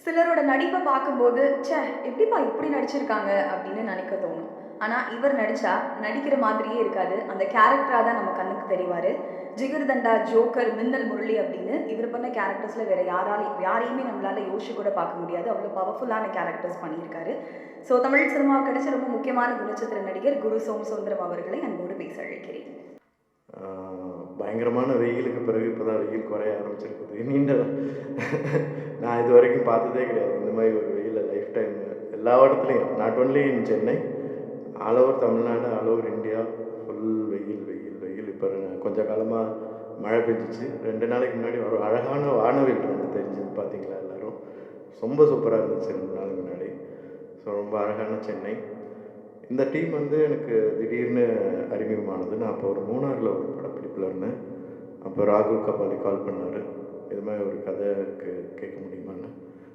சிலரோட நடிப்பை பார்க்கும்போது, ச்சே! எப்படிப்பா இப்படி நடிச்சிருக்காங்க அப்படின்னு நினைக்க தோணும். ஆனா, இவர் நடிச்சா நடிக்கிற மாதிரியே இருக்காது. அந்த கேரக்டரா தான் நம்ம கண்ணுக்கு தெரிவாரு. ஜிகர்தண்டா, ஜோக்கர், மின்னல் முரளி அப்படின்னு இவர் பண்ண கேரக்டர்ஸ்ல வேற யாரையுமே நம்மளால யோசிச்சு கூட பார்க்க முடியாது. அவ்வளோ பவர்ஃபுல்லான கேரக்டர்ஸ் பண்ணியிருக்காரு. ஸோ தமிழ் சினிமாவுக்கு கிடைச்ச ரொம்ப முக்கியமான குணச்சித்திர நடிகர் குரு சோமசுந்தரம் அவர்களை அன்போடு பேச அழைக்கிறேன். பயங்கரமான வெயிலுக்கு பிறகு இப்போ தான் வெயில் குறைய ஆரம்பிச்சிருக்குது. நீண்ட நான் இது வரைக்கும் பார்த்ததே கிடையாது இந்த மாதிரி ஒரு வெயிலை லைஃப் டைம். எல்லா இடத்துலையும் not only in Chennai, all over Tamil Nadu, all over India full வெயில் வெயில் வெயில். இப்போ கொஞ்ச காலமாக மழை பெஞ்சிச்சு. 2 நாளைக்கு முன்னாடி ஒரு அழகான வானவில் ஒன்று தெரிஞ்சது, பார்த்தீங்களா எல்லோரும்? ரொம்ப சூப்பராக இருந்துச்சு 2 நாளைக்கு முன்னாடி. ஸோ ரொம்ப அழகான சென்னை. இந்த டீம் வந்து எனக்கு திடீர்னு அறிமுகமானது. நான் அப்போ ஒரு மூணாரில் ஒரு படப்பிடிப்பில் இருந்தேன். அப்போ ராகுல் கபாலி கால் பண்ணார், இது மாதிரி ஒரு கதை கேட்க முடியுமான்னு.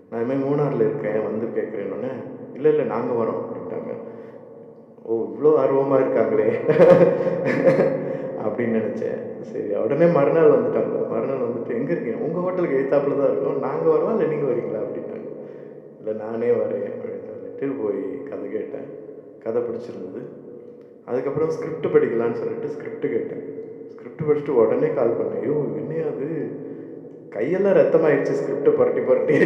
நான் இதுமாதிரி மூணாரில் இருக்கேன், வந்து கேட்குறேன்னொன்னே, இல்லை இல்லை நாங்கள் வரோம் அப்படின்ட்டாங்க. ஓ, இவ்வளோ ஆர்வமாக இருக்காங்களே அப்படின்னு நினச்சேன். சரி, உடனே மறுநாள் வந்துட்டாங்க. மறுநாள் வந்துட்டு, எங்கே இருக்கீங்க? உங்கள் ஹோட்டலுக்கு எதிர்த்தாப்புல தான் இருக்கும், நாங்கள் வரோம் இல்லை நீங்கள் வரீங்களா அப்படின்னாங்க. இல்லை நானே வரேன் அப்படின்னு சொல்லிட்டு போய் கதை கேட்டேன். கதை பிடிச்சிருந்தது. அதுக்கப்புறம் ஸ்கிரிப்ட் படிக்கலான்னு சொல்லிட்டு ஸ்கிரிப்ட் கேட்டேன். ஸ்கிரிப்ட் படிச்சுட்டு உடனே கால் பண்ணேன். ஐயோ என்னையா அது, கையெல்லாம் ரத்தமாயிடுச்சு ஸ்கிரிப்டை புரட்டி புரட்டி.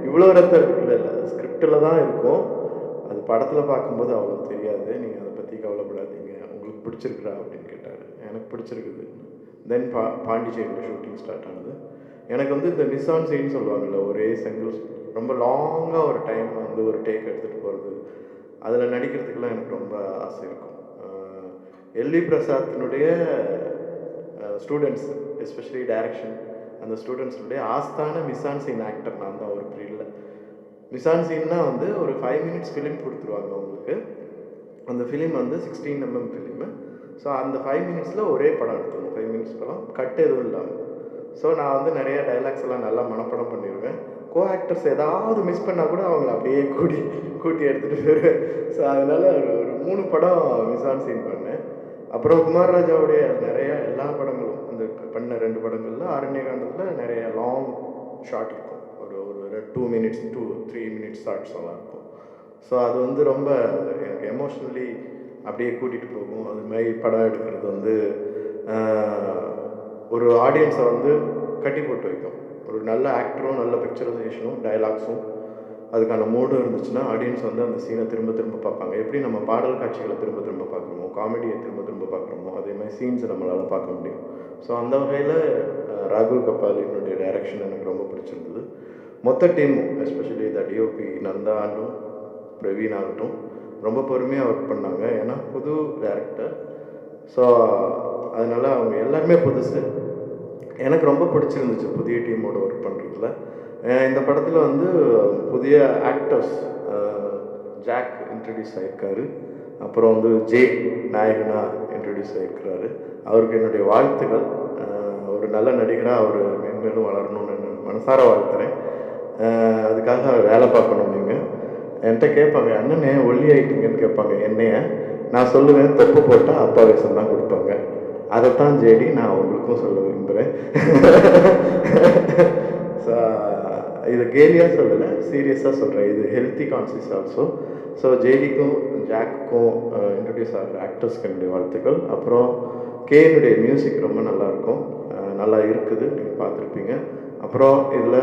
இவ்வளோ ரத்தம் இருக்கு. இல்லை இல்லை, ஸ்கிரிப்டில் தான் இருக்கும், அது படத்தில் பார்க்கும்போது அவ்வளோ தெரியாது, நீங்கள் அதை பற்றி கவலைப்படாதீங்க, உங்களுக்கு பிடிச்சிருக்குறா அப்படின்னு கேட்டார். எனக்கு பிடிச்சிருக்குது. தென் பாண்டிச்சேரியில் ஷூட்டிங் ஸ்டார்ட் ஆனது. எனக்கு வந்து இந்த மிஸ் ஆன் சீன் சொல்லுவாங்கள்ல, ஒரே செங்கிள் ரொம்ப லாங்காக ஒரு டைம் வந்து ஒரு டேக் எடுத்துகிட்டு போகிறது, அதில் நடிக்கிறதுக்கெல்லாம் எனக்கு ரொம்ப ஆசை இருக்கும். எல்வி பிரசாத்தினுடைய ஸ்டூடெண்ட்ஸ், எஸ்பெஷலி டைரக்ஷன், அந்த ஸ்டூடெண்ட்ஸுடைய ஆஸ்தான மிஸ்ஆன் சீன் ஆக்டர் நான் தான் ஒரு பீரியடில். மிஸ்ஆன் சீன்னா வந்து ஒரு 5 minutes ஃபிலிம் கொடுத்துருவாங்க உங்களுக்கு. அந்த ஃபிலிம் வந்து 16 mm ஃபிலிமு. ஸோ அந்த 5 minutesல ஒரே படம் எடுத்துருவோம். 5 minutes படம், கட் எதுவும் இல்லாமல். ஸோ நான் வந்து நிறைய டைலாக்ஸ் எல்லாம் நல்லா மனப்படம் பண்ணிடுவேன். கோ ஆக்டர்ஸ் ஏதாவது மிஸ் பண்ணால் கூட அவங்கள அப்படியே கூட்டி எடுத்துகிட்டு போயிடுவேன். ஸோ அதனால் ஒரு 3 படம் மிஸ் ஆன் சீன் பண்ணேன். அப்புறம் குமார் ராஜாவுடைய நிறைய எல்லா படங்களும், அந்த பண்ண 2 படங்களில் ஆரண்யகாண்டத்தில் நிறைய லாங் ஷார்ட் இருக்கும். ஒரு 2 minutes to 3 minutes ஷார்ட்ஸ் எல்லாம் இருக்கும். ஸோ அது வந்து ரொம்ப எனக்கு எமோஷ்னலி அப்படியே கூட்டிகிட்டு போகும். அது மாதிரி படம் எடுக்கிறது வந்து ஒரு ஆடியன்ஸை வந்து கட்டி போட்டு வைக்கும். ஒரு நல்ல ஆக்டரும் நல்ல பிக்சரைசேஷனும் டைலாக்ஸும் அதுக்கான மூடும் இருந்துச்சுன்னா ஆடியன்ஸ் வந்து அந்த சீனை திரும்ப திரும்ப பார்ப்பாங்க. எப்படி நம்ம பாடல் காட்சிகளை திரும்ப திரும்ப பார்க்குறோமோ, காமெடியை திரும்ப திரும்ப பார்க்குறோமோ, அதே மாதிரி சீன்ஸை நம்மளால் பார்க்க முடியும். ஸோ அந்த வகையில் ராகுல் கபாலினுடைய டைரக்ஷன் எனக்கு ரொம்ப பிடிச்சிருந்தது. மொத்த டீமும், எஸ்பெஷலி த டிஓபி நந்தா ஆகட்டும், பிரவீன் ஆகட்டும், ரொம்ப பொறுமையாக ஒர்க் பண்ணாங்க. ஏன்னா புது டைரக்டர். ஸோ அதனால் அவங்க எல்லாருமே புதுசு. எனக்கு ரொம்ப பிடிச்சிருந்துச்சு புதிய டீமோடு ஒர்க் பண்ணுறதுல. இந்த படத்தில் வந்து புதிய ஆக்டர்ஸ், ஜாக் இன்ட்ரடியூஸ் ஆகிருக்காரு. அப்புறம் வந்து ஜே நாயகனாக இன்ட்ரடியூஸ் ஆகிருக்கிறாரு. அவருக்கு என்னுடைய வாழ்த்துக்கள். ஒரு நல்ல நடிகராக அவர் மென்மேலும் வளரணும்னு நான் மனசார வாழ்த்துறேன். அதுக்காக வேலை பார்க்கணும். நீங்கள் என்கிட்ட கேட்பாங்க, அண்ணனே ஒல்லி ஆகிட்டீங்கன்னு கேட்பாங்க என்னைய. நான் சொல்லுவேன், தொப்பு போட்டால் அப்பா வேஷம் தான் கொடுப்பாங்க. அதைத்தான் ஜேடி நான் உங்களுக்கும் சொல்ல விரும்புகிறேன். ஸோ இது கேலியாக சொல்லலை, சீரியஸாக சொல்கிறேன். இது ஹெல்த்தி கான்சியஸ் ஆல்சோ. ஸோ ஜேடிக்கும் ஜாக்குக்கும் இன்ட்ரடியூஸ் ஆகிற ஆக்டர்ஸ்க்கு என்னுடைய வாழ்த்துக்கள். அப்புறம் கேனுடைய மியூசிக் ரொம்ப நல்லாயிருக்கும், நல்லா இருக்குது, நீங்கள் பார்த்துருப்பீங்க. அப்புறம் இதில்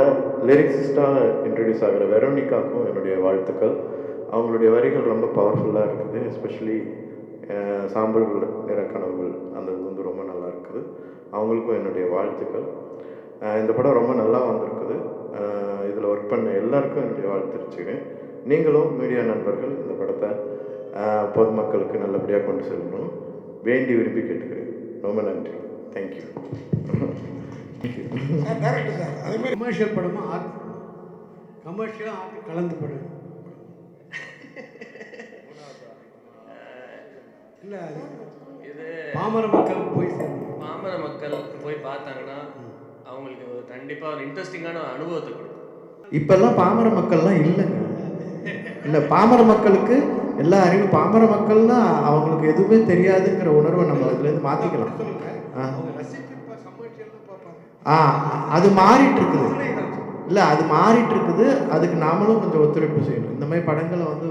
லிரிக்ஸிஸ்டாக இன்ட்ரடியூஸ் ஆகிற வெரோனிகாவுக்கும் என்னுடைய வாழ்த்துக்கள். அவங்களுடைய வரிகள் ரொம்ப பவர்ஃபுல்லாக இருக்குது. எஸ்பெஷலி சாம்பல் நிற கனவுகள், அந்த இது வந்து ரொம்ப நல்லா இருக்குது. அவங்களுக்கும் என்னுடைய வாழ்த்துக்கள். இந்த படம் ரொம்ப நல்லா வந்திருக்குது. இதில் ஒர்க் பண்ண எல்லாருக்கும் என்னுடைய வாழ்த்து தெரிவிச்சுக்கிறேன். நீங்களும் மீடியா நண்பர்கள் இந்த படத்தை பொதுமக்களுக்கு நல்லபடியாக கொண்டு செல்லணும் வேண்டி விரும்பி கேட்டுக்கிறேன். ரொம்ப நன்றி. தேங்க்யூ. அதேமாதிரி கமர்ஷியல் படமாக ஆர்ட், கமர்ஷியலாக ஆர்ட் கலந்து படம் இல்லை. இது பாமர மக்கள் போய் பார்த்தாங்கன்னா அவங்களுக்கு கண்டிப்பாக ஒரு இன்ட்ரெஸ்டிங்கான அனுபவத்தை கொடுக்கும். இப்போல்லாம் பாமர மக்கள்லாம் இல்லைங்க. இல்லை, பாமர மக்களுக்கு எல்லா அறிவும், பாமர மக்கள்னா அவங்களுக்கு எதுவுமே தெரியாதுங்கிற உணர்வை நம்ம இதுலேருந்து மாற்றிக்கலாம். அது மாறிட்டு இருக்குது. இல்லை அது மாறிட்டு இருக்குது, அதுக்கு நாமளும் கொஞ்சம் ஒத்துழைப்பு செய்யணும். இந்த மாதிரி படங்களை வந்து